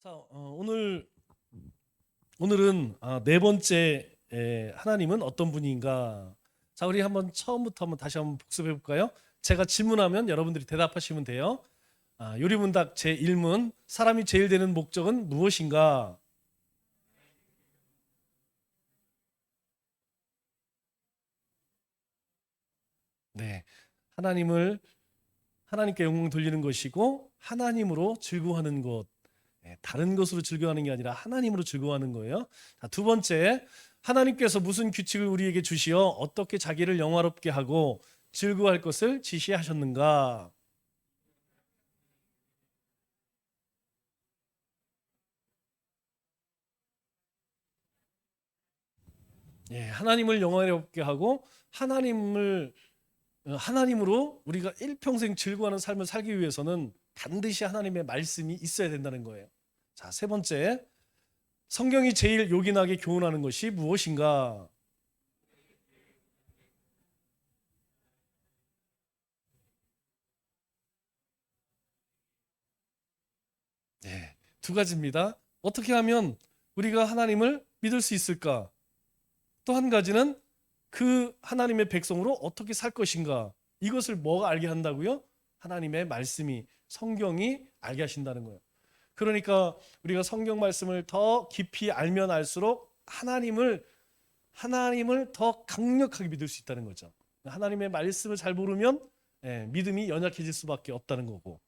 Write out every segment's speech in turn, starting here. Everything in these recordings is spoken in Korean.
자, 오늘은 네 번째 하나님은 어떤 분인가? 자, 우리 처음부터 다시 한번 복습해 볼까요? 제가 질문하면 여러분들이 대답하시면 돼요. 요리문답 제 1문, 사람이 제일 되는 목적은 무엇인가? 네, 하나님께 영광 돌리는 것이고 하나님으로 즐거워하는 것. 다른 것으로 즐거워하는 게 아니라 하나님으로 즐거워하는 거예요. 자, 두 번째, 하나님께서 무슨 규칙을 우리에게 주시어 어떻게 자기를 영화롭게 하고 즐거워할 것을 지시하셨는가? 하나님을 영화롭게 하고 하나님으로 우리가 일평생 즐거워하는 삶을 살기 위해서는 반드시 하나님의 말씀이 있어야 된다는 거예요. 자, 세 번째, 성경이 제일 요긴하게 교훈하는 것이 무엇인가? 두 가지입니다. 어떻게 하면 우리가 하나님을 믿을 수 있을까? 또 한 가지는 그 하나님의 백성으로 어떻게 살 것인가? 이것을 뭐가 알게 한다고요? 하나님의 말씀이, 성경이 알게 하신다는 거예요. 그러니까 우리가 성경 말씀을 더 깊이 알면 알수록 하나님을 더 강력하게 믿을 수 있다는 거죠. 하나님의 말씀을 잘 모르면 믿음이 연약해질 수밖에 없다는 거고,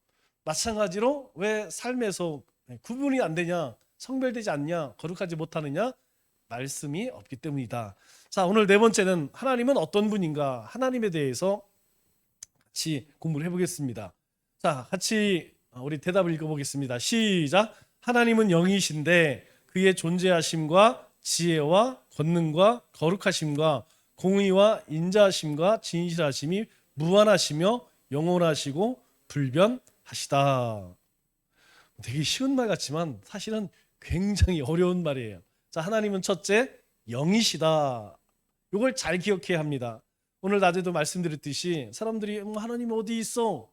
마찬가지로 왜 삶에서 구분이 안 되냐, 성별되지 않냐, 거룩하지 못하느냐, 말씀이 없기 때문이다. 자, 오늘 네 번째는 하나님은 어떤 분인가? 하나님에 대해서 같이 공부를 해보겠습니다. 자, 같이 우리 대답을 읽어보겠습니다. 시작. 하나님은 영이신데 그의 존재하심과 지혜와 권능과 거룩하심과 공의와 인자하심과 진실하심이 무한하시며 영원하시고 불변하시다. 되게 쉬운 말 같지만 사실은 굉장히 어려운 말이에요. 자, 하나님은 첫째, 영이시다. 이걸 잘 기억해야 합니다. 오늘 낮에도 말씀드렸듯이 사람들이 하나님 어디 있어?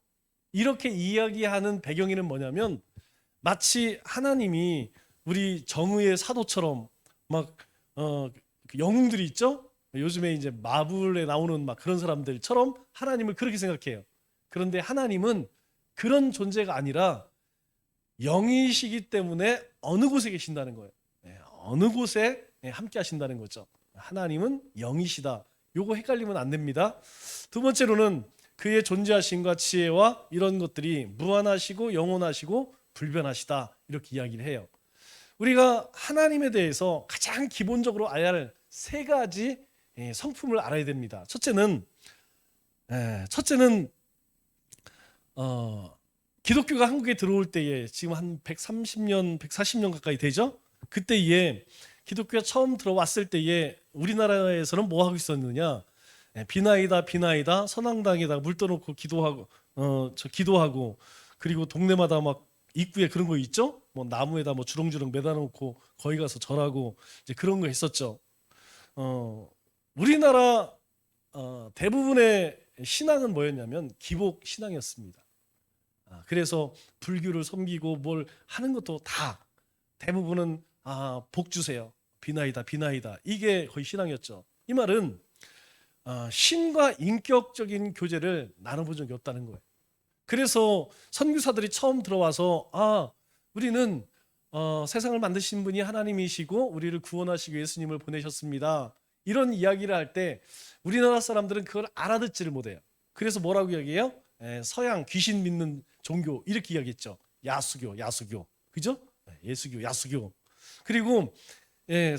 이렇게 이야기하는 배경에는 뭐냐면 마치 하나님이 우리 정의의 사도처럼 그 영웅들이 있죠? 요즘에 이제 마블에 나오는 그런 사람들처럼 하나님을 그렇게 생각해요. 그런데 하나님은 그런 존재가 아니라 영이시기 때문에 어느 곳에 계신다는 거예요. 어느 곳에 함께 하신다는 거죠. 하나님은 영이시다. 요거 헷갈리면 안 됩니다. 두 번째로는 그의 존재하심과 지혜와 이런 것들이 무한하시고 영원하시고 불변하시다. 이렇게 이야기를 해요. 우리가 하나님에 대해서 가장 기본적으로 알아야 할 세 가지 성품을 알아야 됩니다. 첫째는 기독교가 한국에 들어올 때에 지금 한 130년, 140년 가까이 되죠? 그때에 기독교가 처음 들어왔을 때에 우리나라에서는 뭐 하고 있었느냐? 비나이다 선앙당에다 물 떠놓고 기도하고 그리고 동네마다 입구에 그런 거 있죠? 뭐 나무에다 주렁주렁 매다놓고 거기 가서 절하고 이제 그런 거 했었죠. 우리나라 대부분의 신앙은 뭐였냐면 기복 신앙이었습니다. 그래서 불교를 섬기고 뭘 하는 것도 다 대부분은 복 주세요. 비나이다 이게 거의 신앙이었죠. 이 말은 신과 인격적인 교제를 나눠본 적이 없다는 거예요. 그래서 선교사들이 처음 들어와서 우리는 세상을 만드신 분이 하나님이시고 우리를 구원하시기 위해 예수님을 보내셨습니다. 이런 이야기를 할 때 우리나라 사람들은 그걸 알아듣지를 못해요. 그래서 뭐라고 이야기해요? 서양 귀신 믿는 종교 이렇게 이야기했죠. 야수교 그죠? 예수교 야수교. 그리고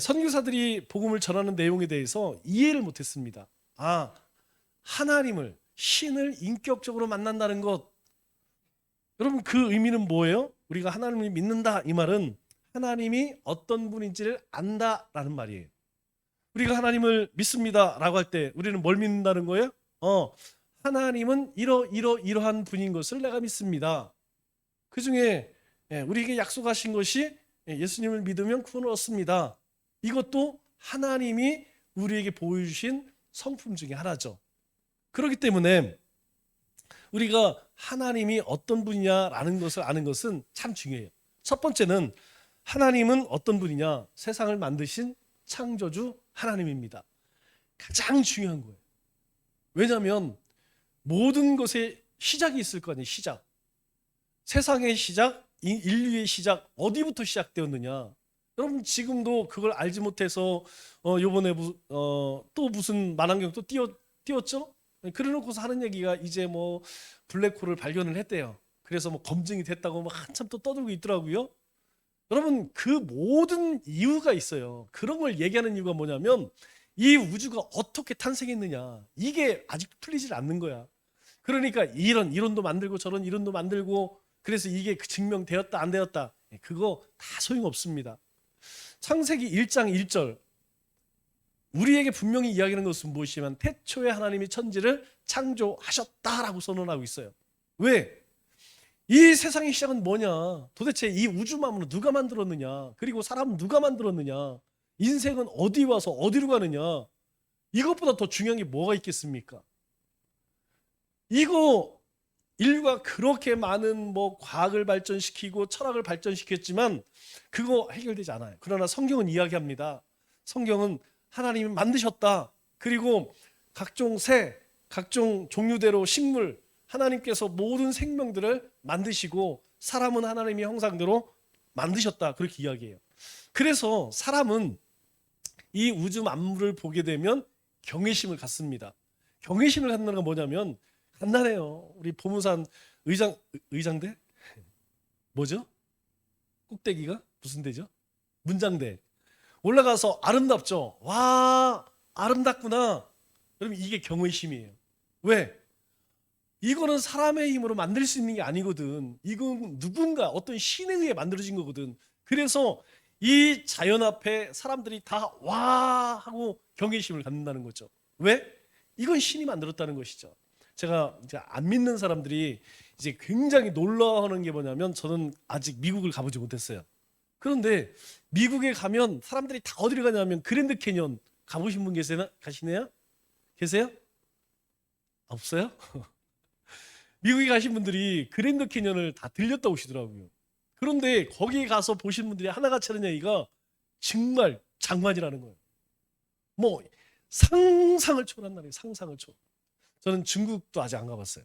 선교사들이 복음을 전하는 내용에 대해서 이해를 못했습니다. 신을 인격적으로 만난다는 것. 여러분 그 의미는 뭐예요? 우리가 하나님을 믿는다 이 말은 하나님이 어떤 분인지를 안다라는 말이에요. 우리가 하나님을 믿습니다라고 할 때 우리는 뭘 믿는다는 거예요? 하나님은 이러한 분인 것을 내가 믿습니다. 그 중에 우리에게 약속하신 것이 예수님을 믿으면 구원을 얻습니다. 이것도 하나님이 우리에게 보여주신 성품 중에 하나죠. 그렇기 때문에 우리가 하나님이 어떤 분이냐라는 것을 아는 것은 참 중요해요. 첫 번째는 하나님은 어떤 분이냐? 세상을 만드신 창조주 하나님입니다. 가장 중요한 거예요. 왜냐하면 모든 것에 시작이 있을 거 아니에요. 시작. 세상의 시작, 인류의 시작 어디부터 시작되었느냐? 여러분 지금도 그걸 알지 못해서 요번에 또 무슨 만환경 또 띄웠죠? 그래놓고서 하는 얘기가 이제 뭐 블랙홀을 발견을 했대요. 그래서 뭐 검증이 됐다고 막 한참 또 떠들고 있더라고요. 여러분 그 모든 이유가 있어요. 그런 걸 얘기하는 이유가 뭐냐면 이 우주가 어떻게 탄생했느냐 이게 아직 풀리질 않는 거야. 그러니까 이런 이론도 만들고 저런 이론도 만들고 그래서 이게 증명되었다 안 되었다 그거 다 소용없습니다. 창세기 1장 1절 우리에게 분명히 이야기하는 것은 무엇이냐면 태초에 하나님이 천지를 창조하셨다라고 선언하고 있어요. 왜? 이 세상의 시작은 뭐냐? 도대체 이 우주만으로 누가 만들었느냐? 그리고 사람은 누가 만들었느냐? 인생은 어디 와서 어디로 가느냐? 이것보다 더 중요한 게 뭐가 있겠습니까? 이거 인류가 그렇게 많은 뭐 과학을 발전시키고 철학을 발전시켰지만 그거 해결되지 않아요. 그러나 성경은 이야기합니다. 성경은 하나님이 만드셨다. 그리고 각종 새, 각종 종류대로 식물, 하나님께서 모든 생명들을 만드시고 사람은 하나님의 형상대로 만드셨다. 그렇게 이야기해요. 그래서 사람은 이 우주 만물을 보게 되면 경외심을 갖습니다. 경외심을 갖는 건 뭐냐면 간단해요. 우리 보문산 의장대? 뭐죠? 꼭대기가 무슨 대죠? 문장대. 올라가서 아름답죠? 와, 아름답구나. 여러분 이게 경외심이에요. 왜? 이거는 사람의 힘으로 만들 수 있는 게 아니거든. 이건 누군가 어떤 신에 의해 만들어진 거거든. 그래서 이 자연 앞에 사람들이 다 와 하고 경외심을 갖는다는 거죠. 왜? 이건 신이 만들었다는 것이죠. 제가 이제 안 믿는 사람들이 이제 굉장히 놀라워하는 게 뭐냐면 저는 아직 미국을 가보지 못했어요. 그런데 미국에 가면 사람들이 다 어디를 가냐면 그랜드 캐년 가보신 분 가시네요? 계세요? 없어요? 미국에 가신 분들이 그랜드 캐년을 다 들렸다 오시더라고요. 그런데 거기 가서 보신 분들이 하나같이 하는 얘기가 정말 장관이라는 거예요. 뭐 상상을 초월한다는 거예요. 상상을 초월. 저는 중국도 아직 안 가봤어요.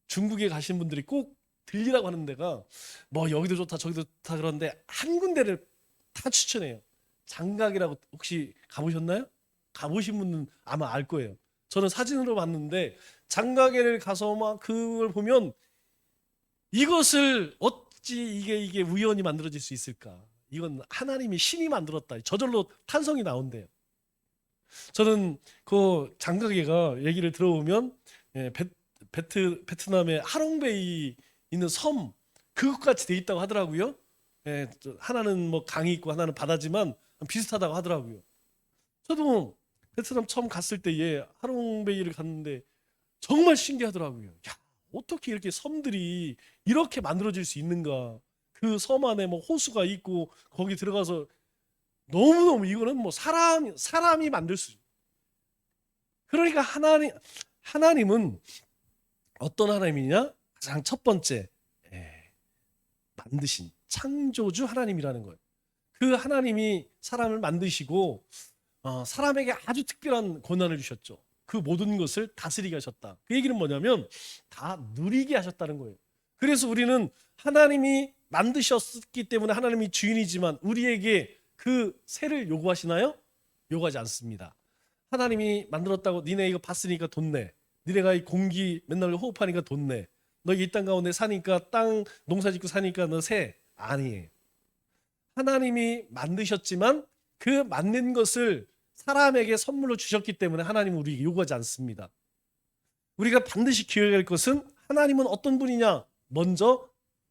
중국에 가신 분들이 꼭 들리라고 하는 데가 뭐 여기도 좋다 저기도 좋다 그런데 한 군데를 다 추천해요. 장각이라고 혹시 가보셨나요? 가보신 분은 아마 알 거예요. 저는 사진으로 봤는데 장가게를 가서 막 그걸 보면 이것을 어찌 이게 우연히 만들어질 수 있을까? 이건 하나님이 신이 만들었다. 저절로 탄성이 나온대요. 저는 그 장가게가 얘기를 들어보면 베트남의 하롱베이 있는 섬 그것같이 돼 있다고 하더라고요. 하나는 뭐 강이 있고 하나는 바다지만 비슷하다고 하더라고요. 저도 베트남 처음 갔을 때에 하롱베이를 갔는데 정말 신기하더라고요. 야, 어떻게 이렇게 섬들이 이렇게 만들어질 수 있는가? 그 섬 안에 뭐 호수가 있고 거기 들어가서 너무너무 이거는 뭐 사람이 만들 수. 그러니까 하나님은 어떤 하나님이냐? 가장 첫 번째 만드신 창조주 하나님이라는 거예요. 그 하나님이 사람을 만드시고 사람에게 아주 특별한 권한을 주셨죠. 그 모든 것을 다스리게 하셨다. 그 얘기는 뭐냐면 다 누리게 하셨다는 거예요. 그래서 우리는 하나님이 만드셨기 때문에 하나님이 주인이지만 우리에게 그 세를 요구하시나요? 요구하지 않습니다. 하나님이 만들었다고 니네 이거 봤으니까 돈 내. 니네가 이 공기 맨날 호흡하니까 돈 내. 너 이 땅 가운데 사니까 땅 농사 짓고 사니까 너 세. 아니에요. 하나님이 만드셨지만 그 만든 것을 사람에게 선물로 주셨기 때문에 하나님은 우리에게 요구하지 않습니다. 우리가 반드시 기억해야 할 것은 하나님은 어떤 분이냐? 먼저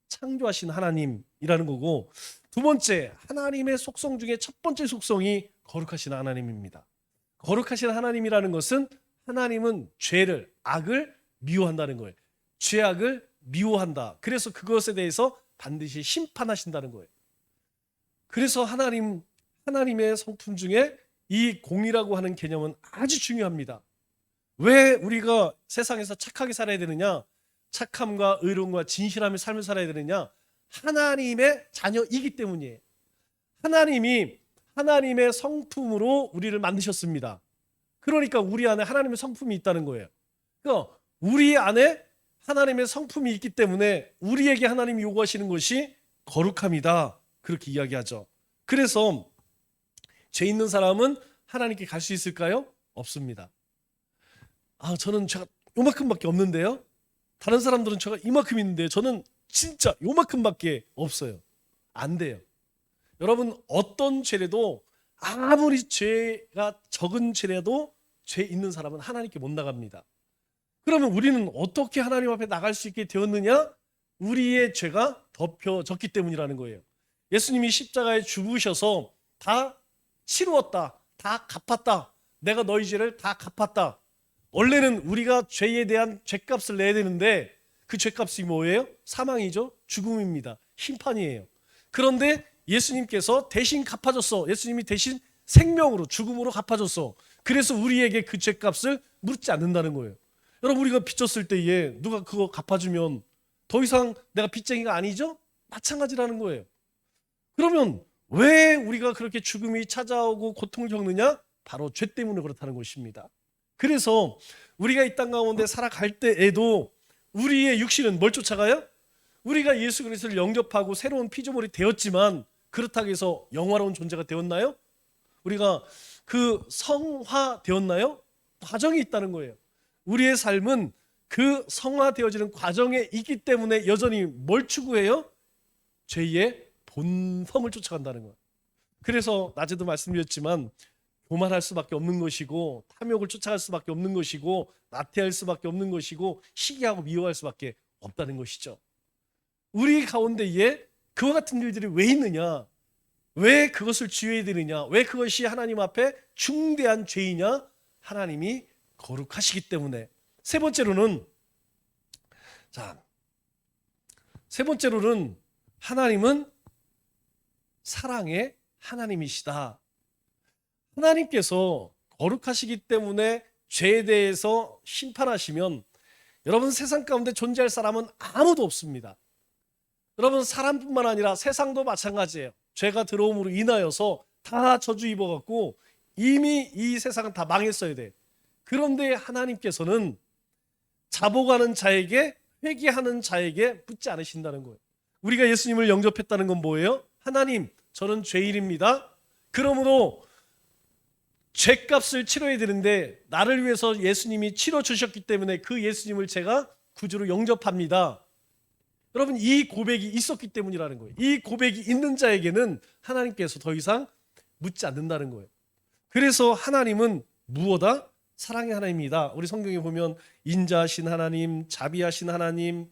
창조하신 하나님이라는 거고 두 번째 하나님의 속성 중에 첫 번째 속성이 거룩하신 하나님입니다. 거룩하신 하나님이라는 것은 하나님은 죄를 악을 미워한다는 거예요. 죄악을 미워한다. 그래서 그것에 대해서 반드시 심판하신다는 거예요. 그래서 하나님의 성품 중에 이 공이라고 하는 개념은 아주 중요합니다. 왜 우리가 세상에서 착하게 살아야 되느냐? 착함과 의로움과 진실함의 삶을 살아야 되느냐? 하나님의 자녀이기 때문이에요. 하나님이 하나님의 성품으로 우리를 만드셨습니다. 그러니까 우리 안에 하나님의 성품이 있다는 거예요. 그러니까 우리 안에 하나님의 성품이 있기 때문에 우리에게 하나님이 요구하시는 것이 거룩함이다. 그렇게 이야기하죠. 그래서 죄 있는 사람은 하나님께 갈 수 있을까요? 없습니다. 저는 제가 요만큼밖에 없는데요. 다른 사람들은 제가 이만큼 있는데 저는 진짜 요만큼밖에 없어요. 안 돼요. 여러분, 어떤 죄라도 아무리 죄가 적은 죄라도 죄 있는 사람은 하나님께 못 나갑니다. 그러면 우리는 어떻게 하나님 앞에 나갈 수 있게 되었느냐? 우리의 죄가 덮여졌기 때문이라는 거예요. 예수님이 십자가에 죽으셔서 다 치루었다, 다 갚았다, 내가 너희 죄를 다 갚았다. 원래는 우리가 죄에 대한 죄값을 내야 되는데 그 죄값이 뭐예요? 사망이죠. 죽음입니다. 심판이에요. 그런데 예수님께서 대신 갚아줬어. 예수님이 대신 생명으로, 죽음으로 갚아줬어. 그래서 우리에게 그 죄값을 묻지 않는다는 거예요. 여러분, 우리가 빚 졌을 때에 누가 그거 갚아주면 더 이상 내가 빚쟁이가 아니죠? 마찬가지라는 거예요. 그러면 왜 우리가 그렇게 죽음이 찾아오고 고통을 겪느냐? 바로 죄 때문에 그렇다는 것입니다. 그래서 우리가 이 땅 가운데 살아갈 때에도 우리의 육신은 뭘 쫓아가요? 우리가 예수 그리스도를 영접하고 새로운 피조물이 되었지만 그렇다고 해서 영화로운 존재가 되었나요? 우리가 그 성화되었나요? 과정이 있다는 거예요. 우리의 삶은 그 성화되어지는 과정에 있기 때문에 여전히 뭘 추구해요? 죄의 본성을 쫓아간다는 거예요. 그래서 낮에도 말씀드렸지만 교만할 수밖에 없는 것이고 탐욕을 쫓아갈 수밖에 없는 것이고 나태할 수밖에 없는 것이고 시기하고 미워할 수밖에 없다는 것이죠. 우리 가운데에 그와 같은 일들이 왜 있느냐? 왜 그것을 지어야 되느냐? 왜 그것이 하나님 앞에 중대한 죄이냐? 하나님이 거룩하시기 때문에. 세 번째로는 하나님은 사랑의 하나님이시다. 하나님께서 거룩하시기 때문에 죄에 대해서 심판하시면 여러분, 세상 가운데 존재할 사람은 아무도 없습니다. 여러분, 사람뿐만 아니라 세상도 마찬가지예요. 죄가 들어옴으로 인하여서 다 저주 입어갖고 이미 이 세상은 다 망했어야 돼. 그런데 하나님께서는 자복하는 자에게, 회개하는 자에게 붙지 않으신다는 거예요. 우리가 예수님을 영접했다는 건 뭐예요? 하나님, 저는 죄인입니다. 그러므로 죄값을 치러야 되는데 나를 위해서 예수님이 치러주셨기 때문에 그 예수님을 제가 구주로 영접합니다. 여러분, 이 고백이 있었기 때문이라는 거예요. 이 고백이 있는 자에게는 하나님께서 더 이상 묻지 않는다는 거예요. 그래서 하나님은 무엇이다? 사랑의 하나님입니다. 우리 성경에 보면 인자하신 하나님, 자비하신 하나님,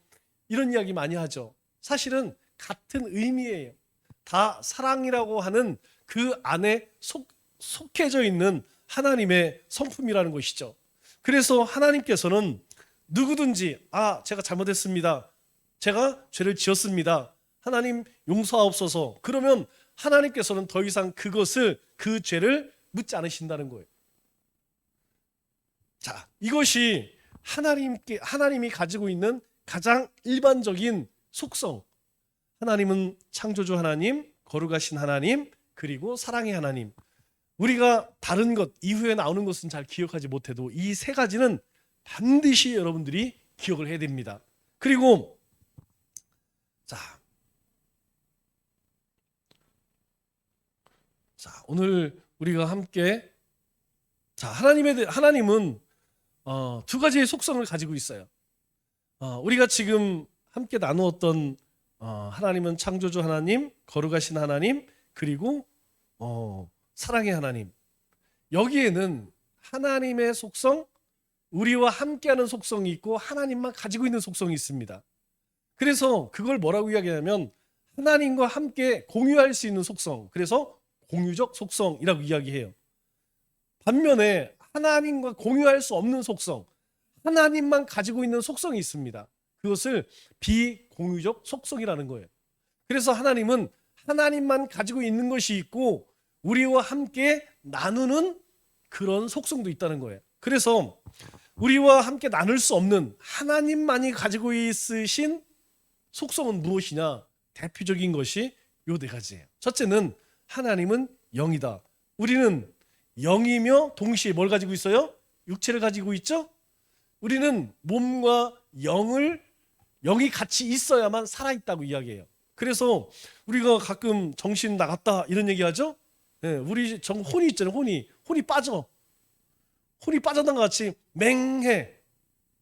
이런 이야기 많이 하죠. 사실은 같은 의미예요. 다 사랑이라고 하는 그 안에 속해져 있는 하나님의 성품이라는 것이죠. 그래서 하나님께서는 누구든지 제가 잘못했습니다, 제가 죄를 지었습니다, 하나님 용서하옵소서, 그러면 하나님께서는 더 이상 그 죄를 묻지 않으신다는 거예요. 이것이 하나님이 가지고 있는 가장 일반적인 속성. 하나님은 창조주 하나님, 거룩하신 하나님, 그리고 사랑의 하나님. 우리가 다른 것 이후에 나오는 것은 잘 기억하지 못해도 이 세 가지는 반드시 여러분들이 기억을 해야 됩니다. 그리고 오늘 우리가 함께 하나님은 두 가지의 속성을 가지고 있어요. 우리가 지금 함께 나누었던 하나님은 창조주 하나님, 거룩하신 하나님, 그리고 사랑의 하나님. 여기에는 하나님의 속성, 우리와 함께하는 속성이 있고 하나님만 가지고 있는 속성이 있습니다. 그래서 그걸 뭐라고 이야기하냐면 하나님과 함께 공유할 수 있는 속성, 그래서 공유적 속성이라고 이야기해요. 반면에 하나님과 공유할 수 없는 속성, 하나님만 가지고 있는 속성이 있습니다. 그것을 비공유적 속성이라는 거예요. 그래서 하나님은 하나님만 가지고 있는 것이 있고 우리와 함께 나누는 그런 속성도 있다는 거예요. 그래서 우리와 함께 나눌 수 없는 하나님만이 가지고 있으신 속성은 무엇이냐? 대표적인 것이 요 네 가지예요. 첫째는 하나님은 영이다. 우리는 영이며 동시에 뭘 가지고 있어요? 육체를 가지고 있죠? 우리는 몸과 영이 같이 있어야만 살아있다고 이야기해요. 그래서 우리가 가끔 정신 나갔다 이런 얘기하죠? 네, 우리 혼이 있잖아요. 혼이 빠져. 혼이 빠져난 것 같이 맹해.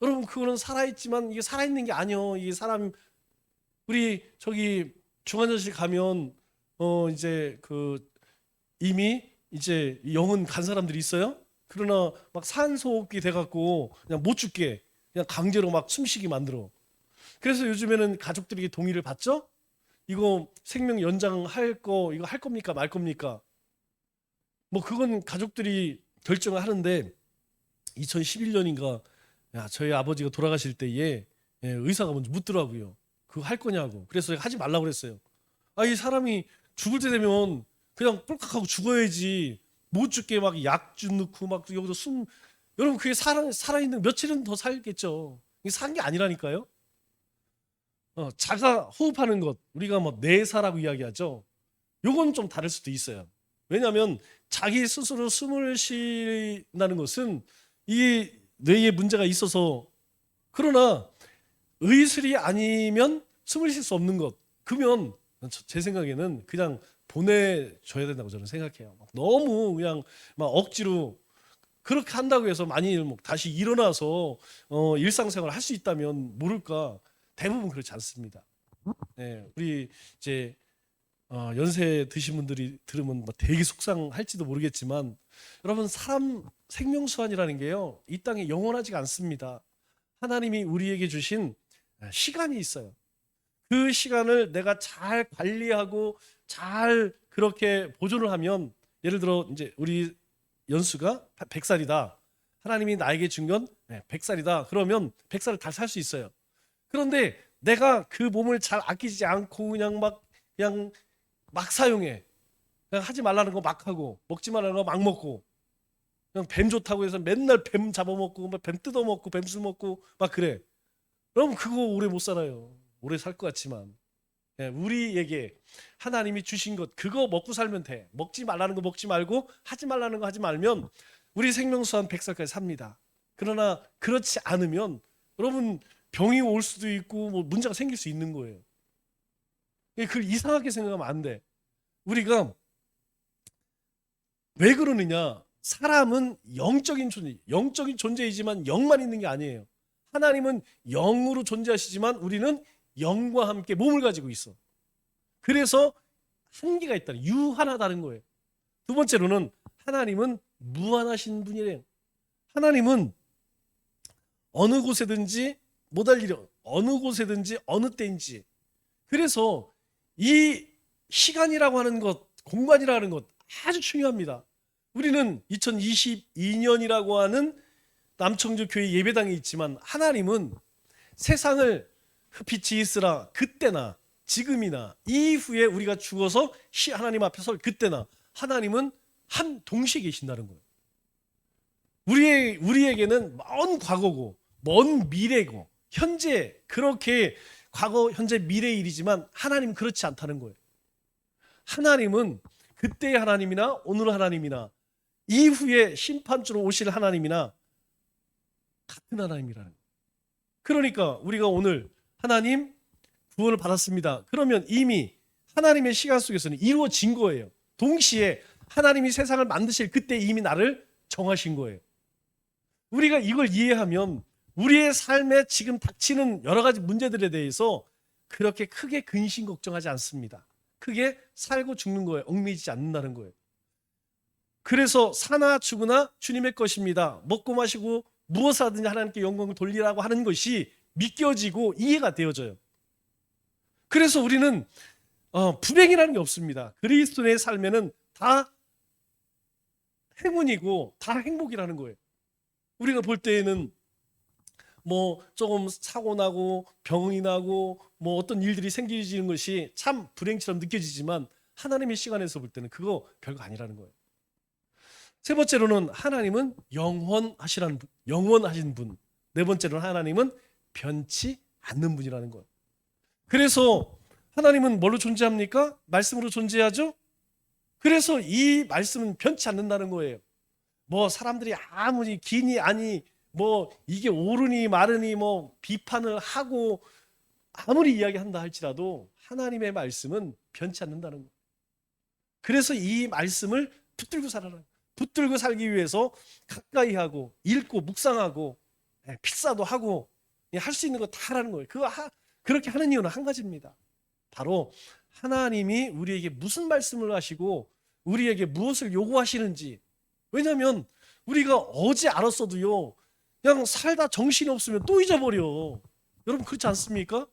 여러분, 그거는 살아있지만 이게 살아있는 게 아니요. 이게 사람, 우리 저기 중환자실 가면 이제 이미 이제 영은 간 사람들이 있어요. 그러나 막 산소호흡기 돼갖고 그냥 못 죽게 그냥 강제로 막 숨쉬게 만들어. 그래서 요즘에는 가족들에게 동의를 받죠? 이거 생명 연장할 거 이거 할 겁니까 말 겁니까? 뭐 그건 가족들이 결정을 하는데 2011년인가 저희 아버지가 돌아가실 때에 의사가 먼저 묻더라고요. 그거 할 거냐고. 그래서 하지 말라고 그랬어요. 이 사람이 죽을 때 되면 그냥 뿔깍하고 죽어야지. 못 죽게 막 약주 넣고 막 여기서 여러분 그게 살아있는 며칠은 더 살겠죠. 이게 산 게 아니라니까요. 자가 호흡하는 것 우리가 뭐 내사라고 이야기하죠. 요건 좀 다를 수도 있어요. 왜냐하면 자기 스스로 숨을 쉰다는 것은 이 뇌에 문제가 있어서, 그러나 의술이 아니면 숨을 쉴 수 없는 것, 그러면 제 생각에는 그냥 보내줘야 된다고 저는 생각해요. 너무 그냥 막 억지로 그렇게 한다고 해서 만일 다시 일어나서 일상생활을 할 수 있다면 모를까, 대부분 그렇지 않습니다. 네, 우리 이제 연세 드신 분들이 들으면 되게 속상할지도 모르겠지만, 여러분 사람 생명수환이라는 게요 이 땅에 영원하지가 않습니다. 하나님이 우리에게 주신 시간이 있어요. 그 시간을 내가 잘 관리하고 잘 그렇게 보존을 하면, 예를 들어 이제 우리 연수가 100살이다. 하나님이 나에게 준 건 100살이다. 그러면 100살을 다 살 수 있어요. 그런데 내가 그 몸을 잘 아끼지 않고 그냥 막 사용해. 그냥 하지 말라는 거 막 하고, 먹지 말라는 거 막 먹고, 그냥 뱀 좋다고 해서 맨날 뱀 잡아먹고 뱀 뜯어먹고 뱀술 먹고 막 그래. 그럼 그거 오래 못 살아요. 오래 살 것 같지만 우리에게 하나님이 주신 것 그거 먹고 살면 돼. 먹지 말라는 거 먹지 말고 하지 말라는 거 하지 말면 우리 생명수한 100살까지 삽니다. 그러나 그렇지 않으면 여러분 병이 올 수도 있고 뭐 문제가 생길 수 있는 거예요. 그걸 이상하게 생각하면 안 돼. 우리가 왜 그러느냐? 사람은 영적인 존재이지만 영만 있는 게 아니에요. 하나님은 영으로 존재하시지만 우리는 영과 함께 몸을 가지고 있어. 그래서 한계가 있다는, 유한하다는 거예요. 두 번째로는 하나님은 무한하신 분이래요. 하나님은 어느 곳에든지 못할 일이 어느 곳에든지 어느 때인지. 그래서 이 시간이라고 하는 것, 공간이라고 하는 것 아주 중요합니다. 우리는 2022년이라고 하는 남청주 교회 예배당에 있지만 하나님은 세상을 빛이 있으라 그때나 지금이나 이후에 우리가 죽어서 하나님 앞에 설 그때나 하나님은 한 동시에 계신다는 거예요. 우리에게는 먼 과거고 먼 미래고 현재, 그렇게 과거 현재 미래의 일이지만 하나님은 그렇지 않다는 거예요. 하나님은 그때의 하나님이나 오늘 하나님이나 이후에 심판주로 오실 하나님이나 같은 하나님이라는 거예요. 그러니까 우리가 오늘 하나님 구원을 받았습니다. 그러면 이미 하나님의 시간 속에서는 이루어진 거예요. 동시에 하나님이 세상을 만드실 그때 이미 나를 정하신 거예요. 우리가 이걸 이해하면 우리의 삶에 지금 닥치는 여러 가지 문제들에 대해서 그렇게 크게 근심 걱정하지 않습니다. 크게 살고 죽는 거예요. 얽매이지 않는다는 거예요. 그래서 사나 죽으나 주님의 것입니다. 먹고 마시고 무엇을 하든지 하나님께 영광을 돌리라고 하는 것이 믿겨지고 이해가 되어져요. 그래서 우리는 불행이라는 게 없습니다. 그리스도의 삶에는 다 행운이고 다 행복이라는 거예요. 우리가 볼 때에는 뭐 조금 사고 나고 병이 나고 뭐 어떤 일들이 생기는 것이 참 불행처럼 느껴지지만 하나님의 시간에서 볼 때는 그거 별거 아니라는 거예요. 세 번째로는 하나님은 영원하신 분. 네 번째로는 하나님은 변치 않는 분이라는 거예요. 그래서 하나님은 뭘로 존재합니까? 말씀으로 존재하죠? 그래서 이 말씀은 변치 않는다는 거예요. 뭐 사람들이 아무리 기니 아니 뭐 이게 옳으니 마르니 뭐 비판을 하고 아무리 이야기한다 할지라도 하나님의 말씀은 변치 않는다는 거예요. 그래서 이 말씀을 붙들고 살아라. 붙들고 살기 위해서 가까이 하고 읽고 묵상하고 필사도 하고 할 수 있는 거 다 하라는 거예요. 그렇게 하는 이유는 한 가지입니다. 바로 하나님이 우리에게 무슨 말씀을 하시고 우리에게 무엇을 요구하시는지. 왜냐하면 우리가 어제 알았어도요, 그냥 살다 정신이 없으면 또 잊어버려. 여러분 그렇지 않습니까?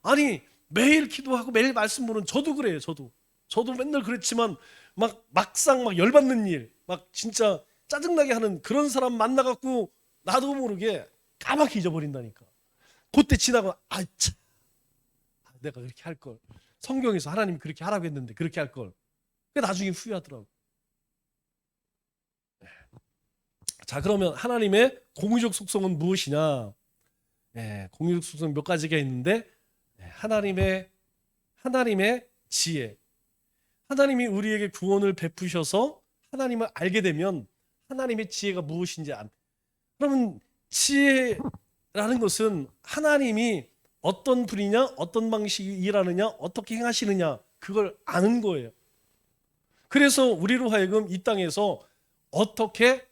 아니 매일 기도하고 매일 말씀 보는 저도 그래요. 저도 맨날 그랬지만 막상 열받는 일, 막 진짜 짜증나게 하는 그런 사람 만나갖고 나도 모르게 까맣게 잊어버린다니까. 그때 지나고 참, 내가 그렇게 할 걸. 성경에서 하나님이 그렇게 하라고 했는데 그렇게 할 걸. 나중에 후회하더라고. 자, 그러면 하나님의 공의적 속성은 무엇이냐? 공의적 속성 몇 가지가 있는데 하나님의 지혜. 하나님이 우리에게 구원을 베푸셔서 하나님을 알게 되면 하나님의 지혜가 무엇인지 그러면 지혜라는 것은 하나님이 어떤 분이냐, 어떤 방식이 일하느냐, 어떻게 행하시느냐 그걸 아는 거예요. 그래서 우리로 하여금 이 땅에서 어떻게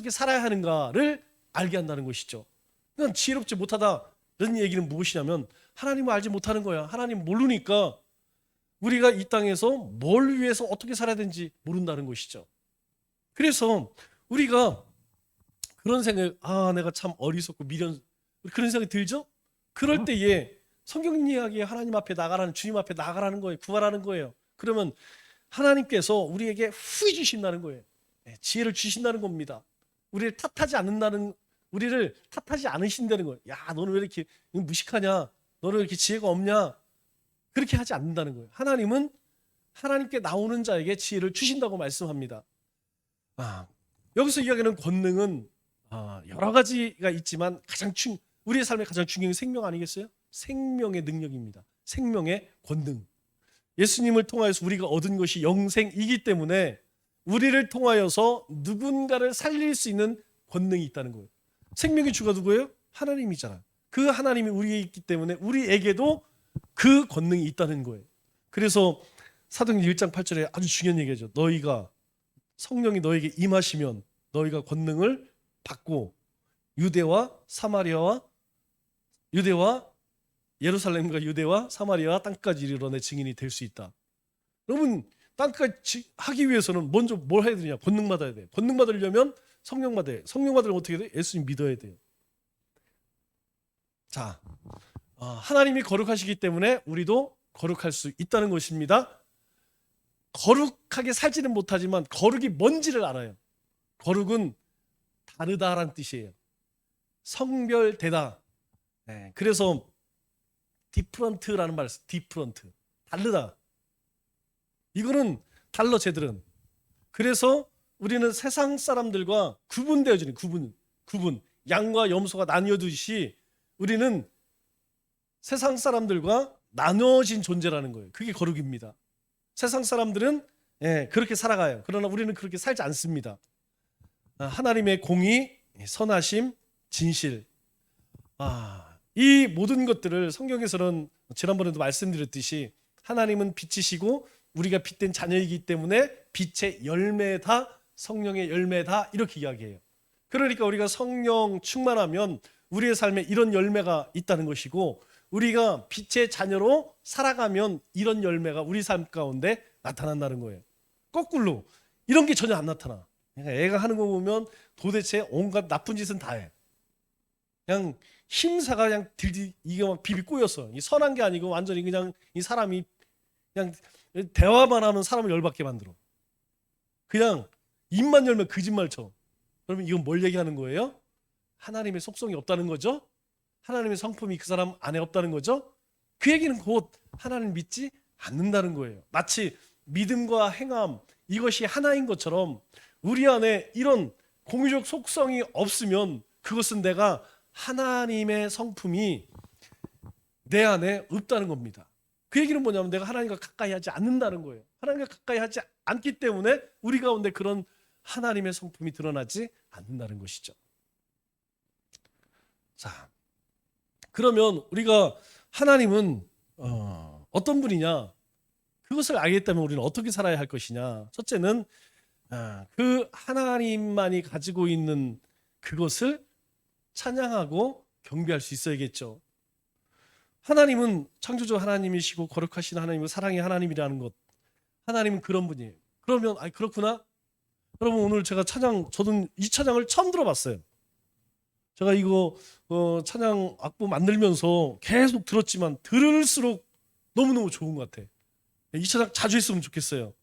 살아야 하는가를 알게 한다는 것이죠. 그냥 지혜롭지 못하다는 얘기는 무엇이냐면 하나님을 알지 못하는 거야. 하나님 모르니까 우리가 이 땅에서 뭘 위해서 어떻게 살아야 되는지 모른다는 것이죠. 그래서 우리가 그런 생각, 내가 참 어리석고 미련, 그런 생각이 들죠? 그럴 때에 성경 이야기에 하나님 앞에 나가라는, 주님 앞에 나가라는 거예요. 구하라는 거예요. 그러면 하나님께서 우리에게 후히 주신다는 거예요. 지혜를 주신다는 겁니다. 우리를 탓하지 않으신다는 거예요. 야, 너는 왜 이렇게 무식하냐? 너는 왜 이렇게 지혜가 없냐? 그렇게 하지 않는다는 거예요. 하나님은 하나님께 나오는 자에게 지혜를 주신다고 말씀합니다. 여기서 이야기하는 권능은 여러 가지가 있지만 우리의 삶에 가장 중요한 생명 아니겠어요? 생명의 능력입니다. 생명의 권능. 예수님을 통하여서 우리가 얻은 것이 영생이기 때문에 우리를 통하여서 누군가를 살릴 수 있는 권능이 있다는 거예요. 생명의 주가 누구예요? 하나님이잖아요. 그 하나님이 우리에 있기 때문에 우리에게도 그 권능이 있다는 거예요. 그래서 사도행전 1장 8절에 아주 중요한 얘기죠. 너희가 성령이 너에게 임하시면 너희가 권능을 받고 유대와 예루살렘과 유대와 사마리아 땅까지 이르러 내 증인이 될 수 있다. 여러분 땅까지 하기 위해서는 먼저 뭘 해야 되냐? 권능 받아야 돼. 권능 받으려면 성령 받아야 돼. 성령 받으려면 어떻게 돼? 예수님 믿어야 돼요. 자, 하나님이 거룩하시기 때문에 우리도 거룩할 수 있다는 것입니다. 거룩하게 살지는 못하지만 거룩이 뭔지를 알아요. 거룩은 다르다라는 뜻이에요. 성별되다. 그래서 디프런트라는 말을 써요. 디프런트. 다르다. 이거는 달러 쟤들은. 그래서 우리는 세상 사람들과 구분되어지는 구분. 양과 염소가 나뉘어두듯이 우리는 세상 사람들과 나눠진 존재라는 거예요. 그게 거룩입니다. 세상 사람들은 그렇게 살아가요. 그러나 우리는 그렇게 살지 않습니다. 하나님의 공의, 선하심, 진실. 이 모든 것들을 성경에서는 지난번에도 말씀드렸듯이 하나님은 빛이시고 우리가 빛된 자녀이기 때문에 빛의 열매다, 성령의 열매다 이렇게 이야기해요. 그러니까 우리가 성령 충만하면 우리의 삶에 이런 열매가 있다는 것이고 우리가 빛의 자녀로 살아가면 이런 열매가 우리 삶 가운데 나타난다는 거예요. 거꾸로 이런 게 전혀 안 나타나. 애가 하는 거 보면 도대체 온갖 나쁜 짓은 다 해. 그냥 힘사가 그냥 이게 막 비비 꼬였어. 이 선한 게 아니고 완전히 그냥 이 사람이 그냥 대화만 하면 사람을 열받게 만들어. 그냥 입만 열면 거짓말 쳐. 그러면 이건 뭘 얘기하는 거예요? 하나님의 속성이 없다는 거죠? 하나님의 성품이 그 사람 안에 없다는 거죠? 그 얘기는 곧 하나님 믿지 않는다는 거예요. 마치 믿음과 행함 이것이 하나인 것처럼 우리 안에 이런 공유적 속성이 없으면 그것은 내가 하나님의 성품이 내 안에 없다는 겁니다. 그 얘기는 뭐냐면 내가 하나님과 가까이 하지 않는다는 거예요. 하나님과 가까이 하지 않기 때문에 우리 가운데 그런 하나님의 성품이 드러나지 않는다는 것이죠. 자, 그러면 우리가 하나님은 어떤 분이냐, 그것을 알겠다면 우리는 어떻게 살아야 할 것이냐. 첫째는 그 하나님만이 가지고 있는 그것을 찬양하고 경배할 수 있어야겠죠. 하나님은 창조주 하나님이시고 거룩하신 하나님이고 사랑의 하나님이라는 것, 하나님은 그런 분이에요. 그러면 그렇구나. 여러분, 오늘 제가 저는 이 찬양을 처음 들어봤어요. 제가 이거 찬양 악보 만들면서 계속 들었지만 들을수록 너무너무 좋은 것 같아. 이 찬양 자주 했으면 좋겠어요.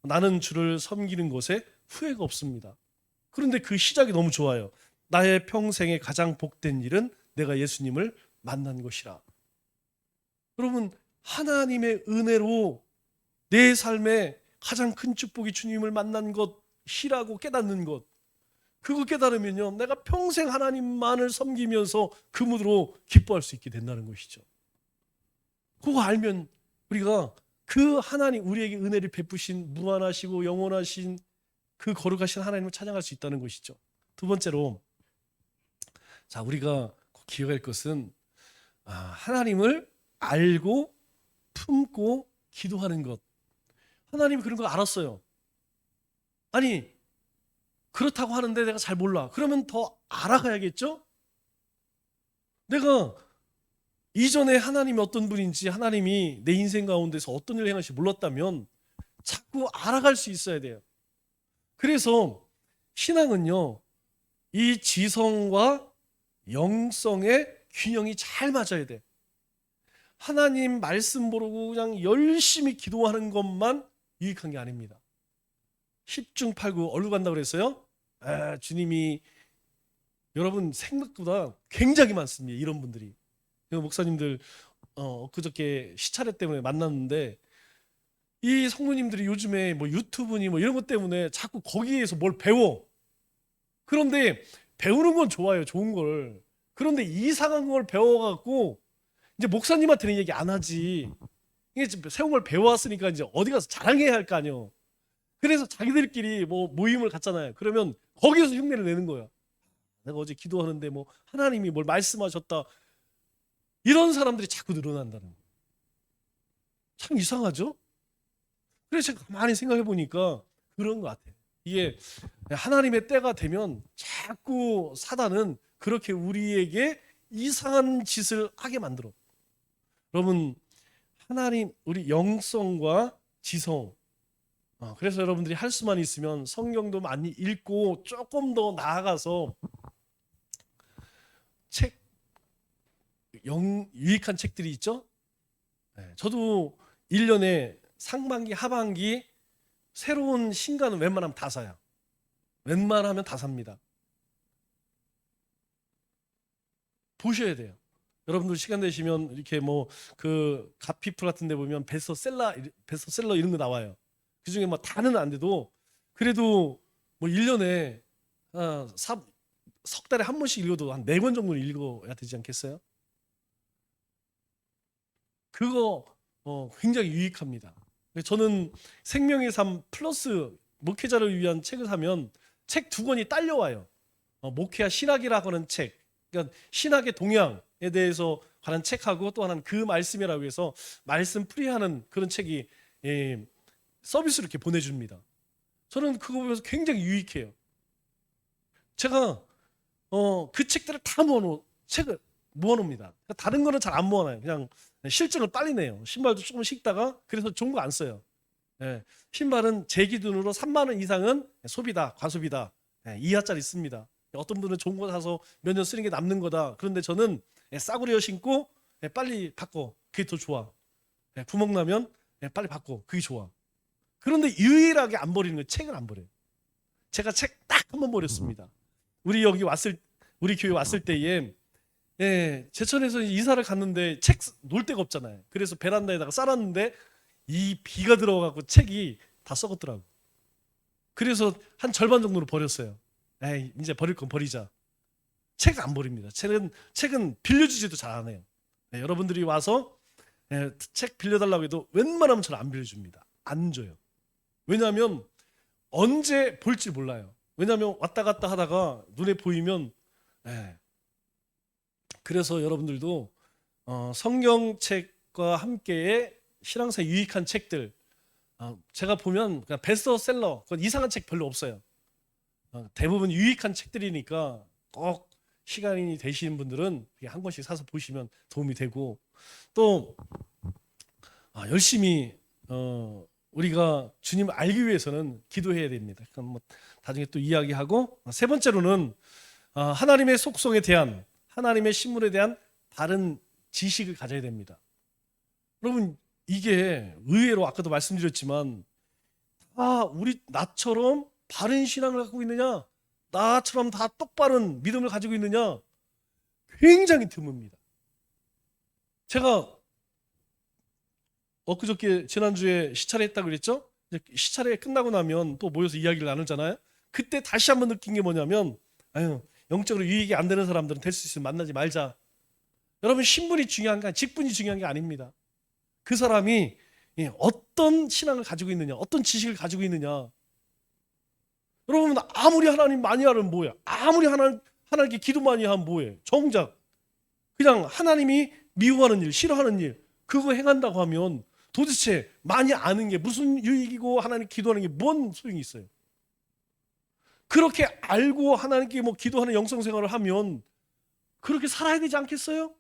나는 주를 섬기는 것에 후회가 없습니다. 그런데 그 시작이 너무 좋아요. 나의 평생에 가장 복된 일은 내가 예수님을 만난 것이라. 여러분, 하나님의 은혜로 내 삶에 가장 큰 축복이 주님을 만난 것이라고 깨닫는 것, 그거 깨달으면요, 내가 평생 하나님만을 섬기면서 그 무드로 기뻐할 수 있게 된다는 것이죠. 그거 알면 우리가 그 하나님, 우리에게 은혜를 베푸신 무한하시고 영원하신 그 거룩하신 하나님을 찬양할 수 있다는 것이죠. 두 번째로, 자, 우리가 꼭 기억할 것은 하나님을 알고 품고 기도하는 것. 하나님이 그런 걸 알았어요. 아니, 그렇다고 하는데 내가 잘 몰라. 그러면 더 알아가야겠죠? 내가 이전에 하나님이 어떤 분인지, 하나님이 내 인생 가운데서 어떤 일을 행하실지 몰랐다면 자꾸 알아갈 수 있어야 돼요. 그래서 신앙은요, 이 지성과 영성의 균형이 잘 맞아야 돼. 하나님 말씀 모르고 그냥 열심히 기도하는 것만 유익한 게 아닙니다. 10중 8구 얼루 간다고 그랬어요. 주님이, 여러분, 생각보다 굉장히 많습니다. 이런 분들이. 목사님들 그저께 시차례 때문에 만났는데, 이 성도님들이 요즘에 뭐 유튜브니 뭐 이런 것 때문에 자꾸 거기에서 뭘 배워. 그런데 배우는 건 좋아요, 좋은 걸. 그런데 이상한 걸 배워갖고 이제 목사님한테는 얘기 안 하지. 이게 새로운 걸 배워왔으니까 이제 어디 가서 자랑해야 할 거 아니에요. 그래서 자기들끼리 뭐 모임을 갖잖아요. 그러면 거기서 흉내를 내는 거야. 내가 어제 기도하는데 뭐 하나님이 뭘 말씀하셨다. 이런 사람들이 자꾸 늘어난다는 거예요. 참 이상하죠? 그래서 제가 가만히 생각해 보니까 그런 것 같아요. 이게 하나님의 때가 되면 자꾸 사단은 그렇게 우리에게 이상한 짓을 하게 만들어. 여러분, 하나님, 우리 영성과 지성, 그래서 여러분들이 할 수만 있으면 성경도 많이 읽고 조금 더 나아가서 유익한 책들이 있죠. 저도 1년에 상반기, 하반기 새로운 신간은 웬만하면 다 사요. 웬만하면 다 삽니다. 보셔야 돼요. 여러분들 시간 되시면 이렇게 뭐 그 갓피플 같은 데 보면 베스트셀러 이런 거 나와요. 그 중에 뭐 다는 안 돼도 그래도 뭐 1년에 석 달에 한 번씩 읽어도 한 4권 정도는 읽어야 되지 않겠어요? 그거 굉장히 유익합니다. 저는 생명의 삶 플러스 목회자를 위한 책을 사면 책 2권이 딸려와요. 목회와 신학이라고 하는 책, 그러니까 신학의 동향에 대해서 관한 책하고 또 하나는 그 말씀이라고 해서 말씀 풀이하는 그런 책이 서비스로 이렇게 보내줍니다. 저는 그거 보면서 굉장히 유익해요. 제가 그 책들을 다 책을 모아놓습니다. 다른 거는 잘 안 모아놔요. 그냥 실증을 빨리 내요. 신발도 조금 신다가 그래서 좋은 거 안 써요. 신발은 제 기준으로 3만 원 이상은 소비다, 과소비다. 이하짜리 씁니다. 어떤 분은 좋은 거 사서 몇 년 쓰는 게 남는 거다. 그런데 저는 싸구려 신고 빨리 바꿔. 그게 더 좋아. 구멍 나면 빨리 바꿔. 그게 좋아. 그런데 유일하게 안 버리는 건 책을 안 버려요. 제가 책 딱 한 번 버렸습니다. 우리 교회 왔을 때에 제천에서 이사를 갔는데 책 놓을 데가 없잖아요. 그래서 베란다에다가 쌓았는데 이 비가 들어가고 책이 다 썩었더라고. 그래서 한 절반 정도로 버렸어요. 이제 버릴 건 버리자. 책 안 버립니다. 책은 빌려주지도 잘 안 해요. 여러분들이 와서 책 빌려달라고 해도 웬만하면 저는 안 빌려줍니다. 안 줘요. 왜냐하면 언제 볼지 몰라요. 왜냐하면 왔다 갔다 하다가 눈에 보이면 예. 그래서 여러분들도 성경책과 함께의 신앙사에 유익한 책들 제가 보면 그냥 베스트셀러 그건 이상한 책 별로 없어요. 대부분 유익한 책들이니까 꼭 시간이 되시는 분들은 한 권씩 사서 보시면 도움이 되고 또 열심히 우리가 주님을 알기 위해서는 기도해야 됩니다. 그건 뭐 나중에 또 이야기하고 세 번째로는 하나님의 속성에 대한 하나님의 신물에 대한 바른 지식을 가져야 됩니다. 여러분 이게 의외로 아까도 말씀드렸지만 우리 나처럼 바른 신앙을 갖고 있느냐 나처럼 다 똑바른 믿음을 가지고 있느냐 굉장히 드뭅니다. 제가 엊그저께 지난주에 시차례 했다고 그랬죠? 시차례 끝나고 나면 또 모여서 이야기를 나누잖아요. 그때 다시 한번 느낀 게 뭐냐면 영적으로 유익이 안 되는 사람들은 될 수 있으면 만나지 말자. 여러분 신분이 중요한 게 직분이 중요한 게 아닙니다. 그 사람이 어떤 신앙을 가지고 있느냐 어떤 지식을 가지고 있느냐. 여러분 아무리 하나님 많이 하면 뭐야. 아무리 하나님께 기도 많이 하면 뭐해. 정작 그냥 하나님이 미워하는 일 싫어하는 일 그거 행한다고 하면 도대체 많이 아는 게 무슨 유익이고 하나님 기도하는 게 뭔 소용이 있어요. 그렇게 알고 하나님께 뭐 기도하는 영성생활을 하면 그렇게 살아야 되지 않겠어요?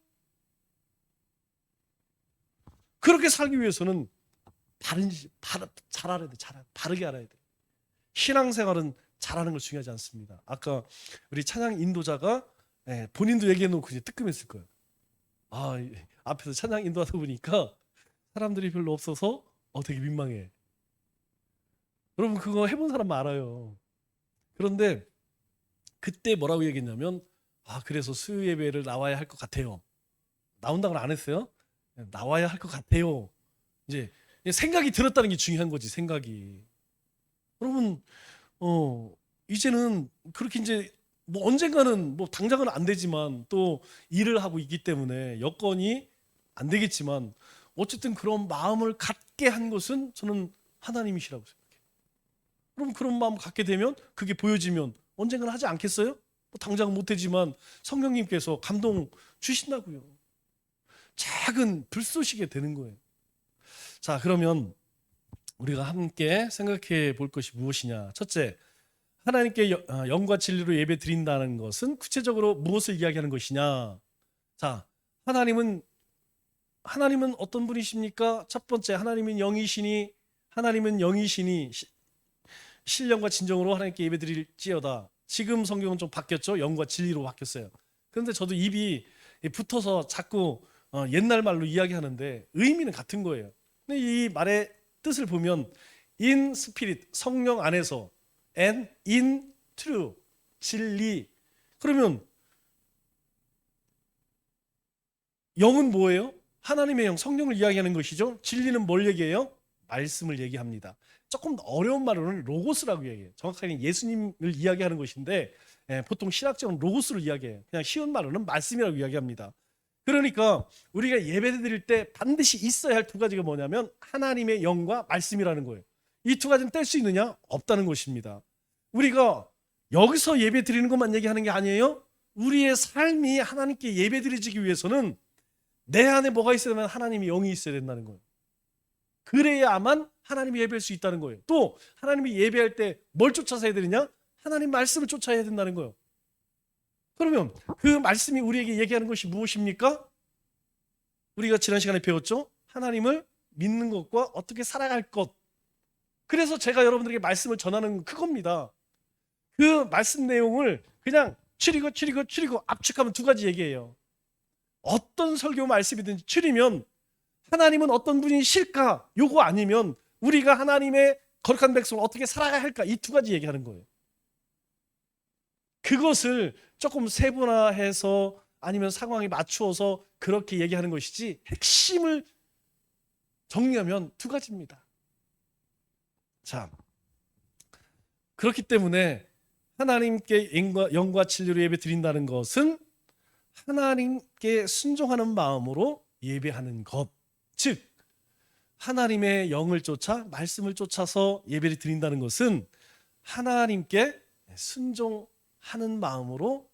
그렇게 살기 위해서는 잘 알아야 돼. 바르게 알아야 돼. 신앙생활은 잘하는 걸 중요하지 않습니다. 아까 우리 찬양 인도자가 본인도 얘기해놓고 이제 뜨끔했을 거예요. 앞에서 찬양 인도하다 보니까 사람들이 별로 없어서 되게 민망해. 여러분 그거 해본 사람만 알아요. 그런데 그때 뭐라고 얘기했냐면 그래서 수요 예배를 나와야 할 것 같아요. 나온다고는 안 했어요. 나와야 할 것 같아요. 이제 생각이 들었다는 게 중요한 거지. 생각이. 여러분 이제는 그렇게 이제 뭐 언젠가는 뭐 당장은 안 되지만 또 일을 하고 있기 때문에 여건이 안 되겠지만 어쨌든 그런 마음을 갖게 한 것은 저는 하나님이시라고 생각해요. 그럼 그런 마음 갖게 되면 그게 보여지면 언젠가는 하지 않겠어요? 뭐 당장은 못하지만 성령님께서 감동 주신다고요. 작은 불쏘시게 되는 거예요. 자, 그러면 우리가 함께 생각해 볼 것이 무엇이냐. 첫째, 하나님께 영과 진리로 예배 드린다는 것은 구체적으로 무엇을 이야기하는 것이냐. 자, 하나님은 어떤 분이십니까? 첫 번째, 하나님은 영이시니 신령과 진정으로 하나님께 예배 드릴지어다. 지금 성경은 좀 바뀌었죠. 영과 진리로 바뀌었어요. 그런데 저도 입이 붙어서 자꾸 옛날 말로 이야기하는데 의미는 같은 거예요. 근데 이 말의 뜻을 보면 in spirit, 성령 안에서 and in truth, 진리. 그러면 영은 뭐예요? 하나님의 영, 성령을 이야기하는 것이죠. 진리는 뭘 얘기해요? 말씀을 얘기합니다. 조금 어려운 말로는 로고스라고 얘기해요. 정확하게 예수님을 이야기하는 것인데 보통 신학적으로 로고스를 이야기해요. 그냥 쉬운 말로는 말씀이라고 이야기합니다. 그러니까 우리가 예배 드릴 때 반드시 있어야 할 두 가지가 뭐냐면 하나님의 영과 말씀이라는 거예요. 이 두 가지는 뗄 수 있느냐? 없다는 것입니다. 우리가 여기서 예배 드리는 것만 얘기하는 게 아니에요. 우리의 삶이 하나님께 예배 드리기 위해서는 내 안에 뭐가 있어야 되면 하나님의 영이 있어야 된다는 거예요. 그래야만 하나님이 예배할 수 있다는 거예요. 또 하나님이 예배할 때 뭘 쫓아서 해야 되느냐? 하나님 말씀을 쫓아야 된다는 거예요. 그러면 그 말씀이 우리에게 얘기하는 것이 무엇입니까? 우리가 지난 시간에 배웠죠? 하나님을 믿는 것과 어떻게 살아갈 것. 그래서 제가 여러분들에게 말씀을 전하는 건 그겁니다. 그 말씀 내용을 그냥 추리고 압축하면 두 가지 얘기예요. 어떤 설교 말씀이든지 추리면 하나님은 어떤 분이실까? 요거 아니면 우리가 하나님의 거룩한 백성을 어떻게 살아가야 할까? 이 두 가지 얘기하는 거예요. 그것을 조금 세분화해서 아니면 상황에 맞추어서 그렇게 얘기하는 것이지 핵심을 정리하면 두 가지입니다. 자, 그렇기 때문에 하나님께 영과 진리로 예배 드린다는 것은 하나님께 순종하는 마음으로 예배하는 것. 즉 하나님의 영을 쫓아 말씀을 쫓아서 예배를 드린다는 것은 하나님께 순종하는 마음으로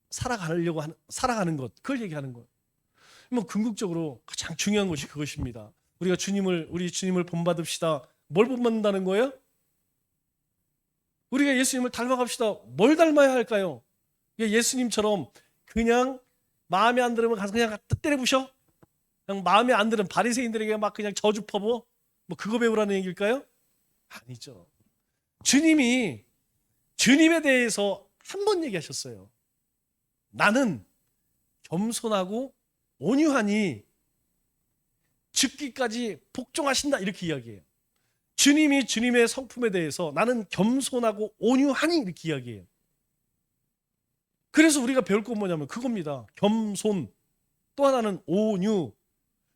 살아가는 것, 그걸 얘기하는 거예요. 뭐 궁극적으로 가장 중요한 것이 그것입니다. 우리 주님을 본받읍시다. 뭘 본받는다는 거예요? 우리가 예수님을 닮아갑시다. 뭘 닮아야 할까요? 예수님처럼 그냥 마음에 안 들으면 가서 그냥 때려 부셔? 그냥 마음에 안 들은 바리새인들에게 막 그냥 저주 퍼부어? 뭐 그거 배우라는 얘기일까요? 아니죠. 주님이 주님에 대해서 한 번 얘기하셨어요. 나는 겸손하고 온유하니 죽기까지 복종하신다, 이렇게 이야기해요. 주님이 주님의 성품에 대해서 나는 겸손하고 온유하니 이렇게 이야기해요. 그래서 우리가 배울 건 뭐냐면 그겁니다. 겸손, 또 하나는 온유.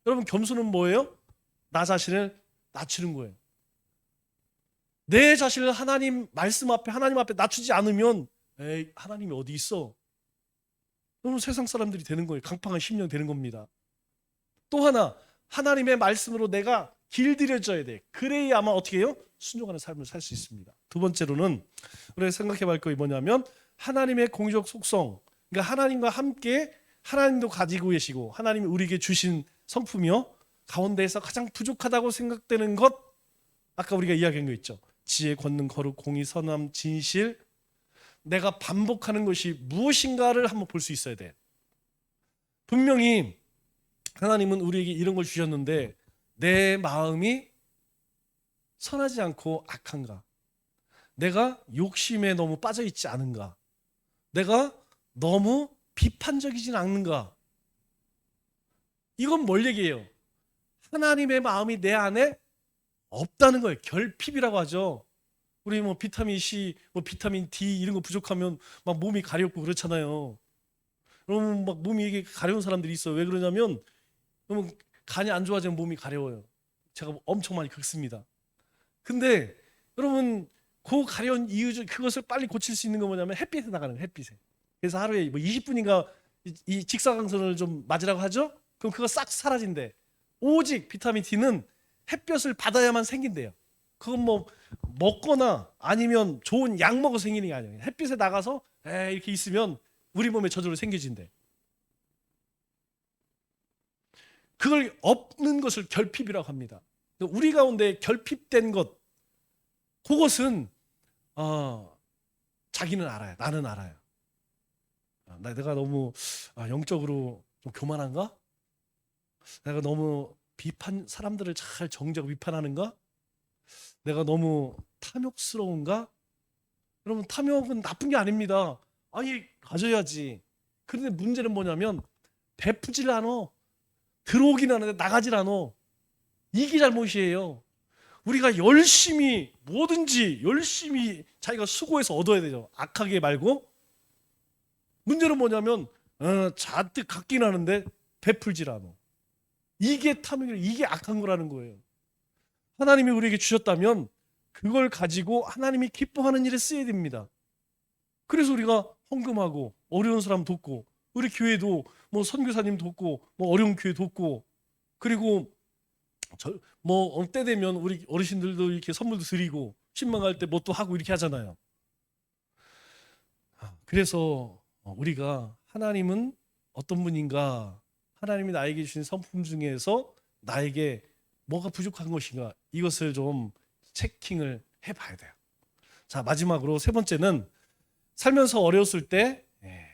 여러분, 겸손은 뭐예요? 나 자신을 낮추는 거예요. 내 자신을 하나님 앞에 낮추지 않으면 에이, 하나님이 어디 있어? 여러분, 세상 사람들이 되는 거예요. 강팍한 심령 되는 겁니다. 또 하나, 하나님의 말씀으로 내가 길들여져야 돼. 그래야 아마 어떻게 해요? 순종하는 삶을 살 수 있습니다. 두 번째로는 우리가 생각해 볼 것이 뭐냐면 하나님의 공의적 속성. 그러니까 하나님과 함께 하나님도 가지고 계시고 하나님이 우리에게 주신 성품이요, 가운데에서 가장 부족하다고 생각되는 것, 아까 우리가 이야기한 거 있죠. 지혜, 권능, 거룩, 공의, 선함, 진실. 내가 반복하는 것이 무엇인가를 한번 볼 수 있어야 돼. 분명히 하나님은 우리에게 이런 걸 주셨는데 내 마음이 선하지 않고 악한가? 내가 욕심에 너무 빠져 있지 않은가? 내가 너무 비판적이진 않는가? 이건 뭘 얘기해요? 하나님의 마음이 내 안에 없다는 거예요. 결핍이라고 하죠. 우리 뭐 비타민 C, 뭐 비타민 D 이런 거 부족하면 막 몸이 가렵고 그렇잖아요. 그러면 막 몸이 이게 가려운 사람들이 있어요. 왜 그러냐면 그러면 간이 안 좋아지면 몸이 가려워요. 제가 엄청 많이 긁습니다. 근데 여러분, 그 가려운 이유 중 그것을 빨리 고칠 수 있는 건 뭐냐면 햇빛에 나가는 거예요. 햇빛에. 그래서 하루에 뭐 20분인가 이 직사광선을 좀 맞으라고 하죠. 그럼 그거 싹 사라진대. 오직 비타민 D는 햇볕을 받아야만 생긴대요. 그건 뭐 먹거나 아니면 좋은 약 먹어 생기는 게 아니에요. 햇빛에 나가서 이렇게 있으면 우리 몸에 저절로 생겨진대. 그걸 없는 것을 결핍이라고 합니다. 우리 가운데 결핍된 것, 그것은 자기는 알아요. 나는 알아요. 내가 너무 영적으로 좀 교만한가? 내가 너무 사람들을 잘 정죄하고 비판하는가? 내가 너무 탐욕스러운가? 여러분, 탐욕은 나쁜 게 아닙니다. 아니, 가져야지. 그런데 문제는 뭐냐면 베푸질 않아. 들어오긴 하는데 나가질 않아. 이게 잘못이에요. 우리가 열심히 뭐든지 열심히 자기가 수고해서 얻어야 되죠. 악하게 말고. 문제는 뭐냐면 잔뜩 갖긴 하는데 베풀질 않아. 이게 탐욕이라, 이게 악한 거라는 거예요. 하나님이 우리에게 주셨다면 그걸 가지고 하나님이 기뻐하는 일에 쓰여야 됩니다. 그래서 우리가 헌금하고 어려운 사람 돕고, 우리 교회도 뭐 선교사님 돕고 뭐 어려운 교회 돕고, 그리고 뭐 때 되면 우리 어르신들도 이렇게 선물도 드리고 신방할 때 뭐 또 하고 이렇게 하잖아요. 그래서 우리가 하나님은 어떤 분인가, 하나님이 나에게 주신 성품 중에서 나에게 뭐가 부족한 것인가, 이것을 좀 체킹을 해봐야 돼요. 자, 마지막으로 세 번째는 살면서 어려웠을 때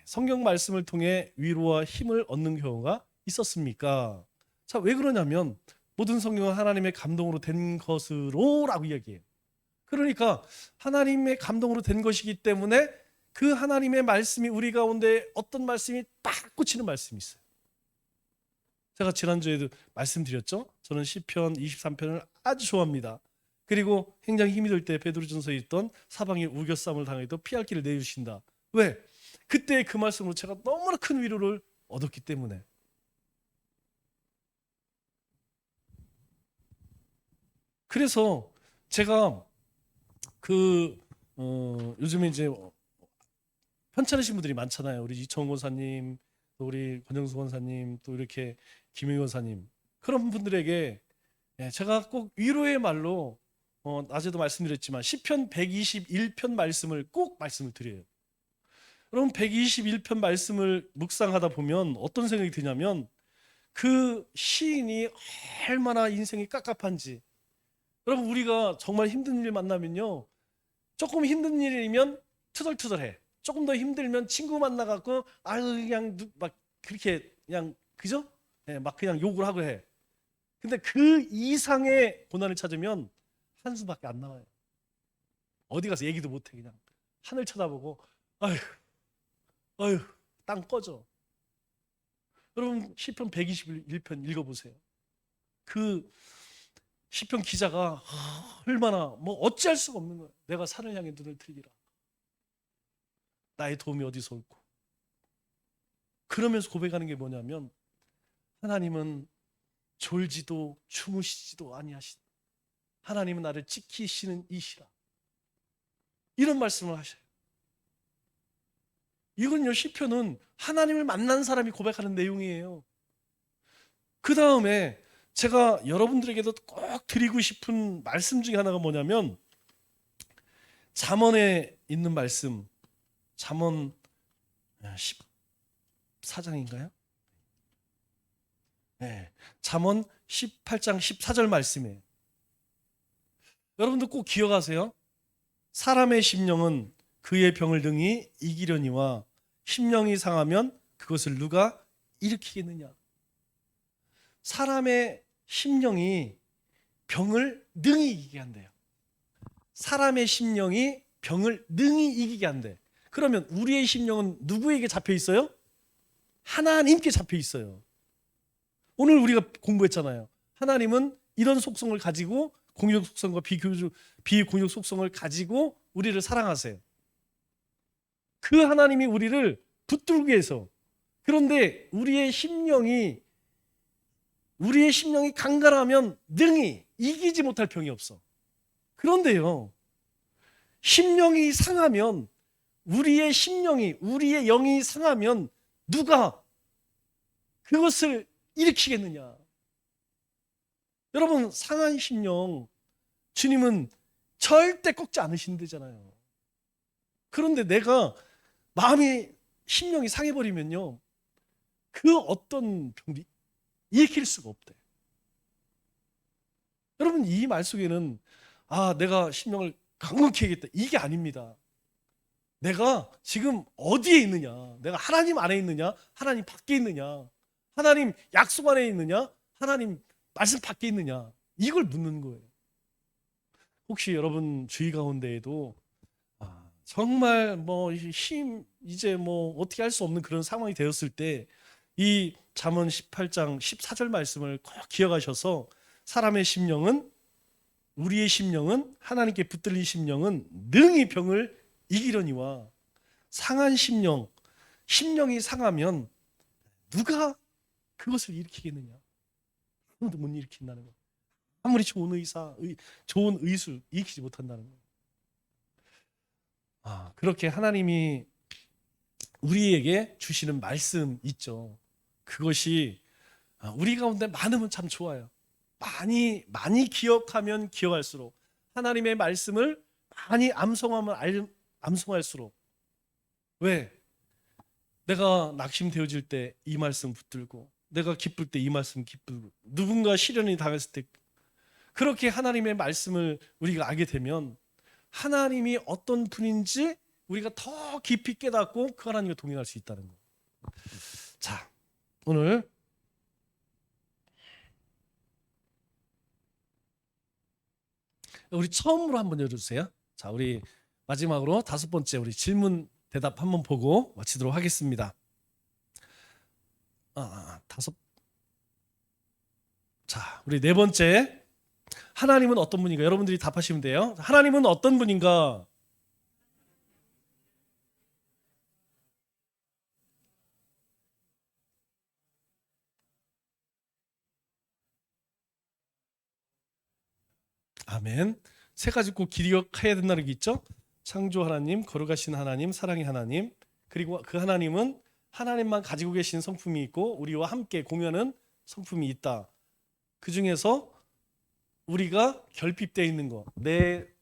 성경 말씀을 통해 위로와 힘을 얻는 경우가 있었습니까? 자, 왜 그러냐면 모든 성경은 하나님의 감동으로 된 것으로라고 이야기해요. 그러니까 하나님의 감동으로 된 것이기 때문에 그 하나님의 말씀이 우리 가운데 어떤 말씀이 딱 꽂히는 말씀이 있어요. 제가 지난주에도 말씀드렸죠. 저는 시편 23편을 아주 좋아합니다. 그리고 굉장히 힘이 들 때 베드로전서에 있던 사방에 우겨싸움을 당해도 피할 길을 내주신다. 왜? 그때 그 말씀으로 제가 너무나 큰 위로를 얻었기 때문에. 그래서 제가 요즘에 이제 편찮으신 분들이 많잖아요. 우리 이청원 권사님, 또 우리 권영수 권사님, 또 이렇게 김용희 권사님, 그런 분들에게 제가 꼭 위로의 말로 낮에도 말씀드렸지만 시편 121편 말씀을 꼭 말씀을 드려요. 여러분 121편 말씀을 묵상하다 보면 어떤 생각이 드냐면 그 시인이 얼마나 인생이 깝깝한지. 여러분 우리가 정말 힘든 일 만나면요, 조금 힘든 일이면 투덜투덜해. 조금 더 힘들면 친구 만나갖고 아유 그냥 막 그렇게 그냥 그죠? 막 그냥 욕을 하고 해. 근데 그 이상의 고난을 찾으면 한숨밖에 안 나와요. 어디 가서 얘기도 못해. 그냥 하늘 쳐다보고 아유 아유 땅 꺼져. 여러분 시편 121편 읽어보세요. 그 시편 기자가 얼마나 뭐 어찌할 수가 없는 거예요. 내가 산을 향해 눈을 들리라. 나의 도움이 어디서 올고. 그러면서 고백하는 게 뭐냐면 하나님은 졸지도 주무시지도 아니하시다. 하나님은 나를 지키시는 이시라. 이런 말씀을 하셔요. 이건요, 시편은 하나님을 만난 사람이 고백하는 내용이에요. 그 다음에 제가 여러분들에게도 꼭 드리고 싶은 말씀 중에 하나가 뭐냐면 잠언에 있는 말씀, 잠언 14장인가요? 네, 잠언 18장 14절 말씀이에요. 여러분들 꼭 기억하세요. 사람의 심령은 그의 병을 능히 이기려니와 심령이 상하면 그것을 누가 일으키겠느냐. 사람의 심령이 병을 능히 이기게 한대요. 사람의 심령이 병을 능히 이기게 한대. 그러면 우리의 심령은 누구에게 잡혀 있어요? 하나님께 잡혀 있어요. 오늘 우리가 공부했잖아요. 하나님은 이런 속성을 가지고 공유적 속성과 비공유적 속성을 가지고 우리를 사랑하세요. 그 하나님이 우리를 붙들기 위해서. 그런데 우리의 심령이 강건하면 능히 이기지 못할 병이 없어. 그런데요, 심령이 상하면 우리의 영이 상하면 누가 그것을 일으키겠느냐. 여러분 상한 심령 주님은 절대 꺾지 않으신대잖아요. 그런데 내가 심령이 상해버리면요, 그 어떤 병도 일으킬 수가 없대. 여러분 이 말 속에는 내가 심령을 강건케 하겠다 이게 아닙니다. 내가 지금 어디에 있느냐, 내가 하나님 안에 있느냐, 하나님 밖에 있느냐, 하나님 약속 안에 있느냐, 하나님 말씀 밖에 있느냐, 이걸 묻는 거예요. 혹시 여러분 주위 가운데에도 정말 이제 어떻게 할 수 없는 그런 상황이 되었을 때 이 잠언 18장 14절 말씀을 꼭 기억하셔서 우리의 심령은 하나님께 붙들린 심령은 능히 병을 이기려니와 상한 심령이 상하면 누가 그것을 일으키겠느냐. 아무도 못 일으킨다는 거예요. 아무리 좋은 의술 일으키지 못한다는 거예요. 그렇게 하나님이 우리에게 주시는 말씀 있죠. 그것이 우리 가운데 많으면 참 좋아요. 많이 기억하면 기억할수록, 하나님의 말씀을 많이 암송할수록. 왜? 내가 낙심되어질 때 이 말씀 붙들고, 내가 기쁠 때 이 말씀 기쁘고, 누군가 시련이 당했을 때 그렇게 하나님의 말씀을 우리가 알게 되면 하나님이 어떤 분인지 우리가 더 깊이 깨닫고 그 하나님과 동행할 수 있다는 거. 자, 오늘 우리 처음으로 한번 열어주세요. 자, 우리 마지막으로 5번째 우리 질문 대답 한번 보고 마치도록 하겠습니다. 자, 우리 4번째, 하나님은 어떤 분인가? 여러분들이 답하시면 돼요. 하나님은 어떤 분인가? 아멘. 3가지 꼭 기억해야 된다는 게 있죠. 창조 하나님, 거룩하신 하나님, 사랑의 하나님, 그리고 그 하나님은 하나님만 가지고 계신 성품이 있고 우리와 함께 공유하는 성품이 있다. 그 중에서 우리가 결핍되어 있는 것, 내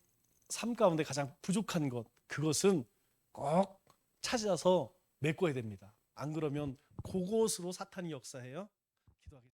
삶 가운데 가장 부족한 것, 그것은 꼭 찾아서 메꿔야 됩니다. 안 그러면 그곳으로 사탄이 역사해요. 기도하겠습니다.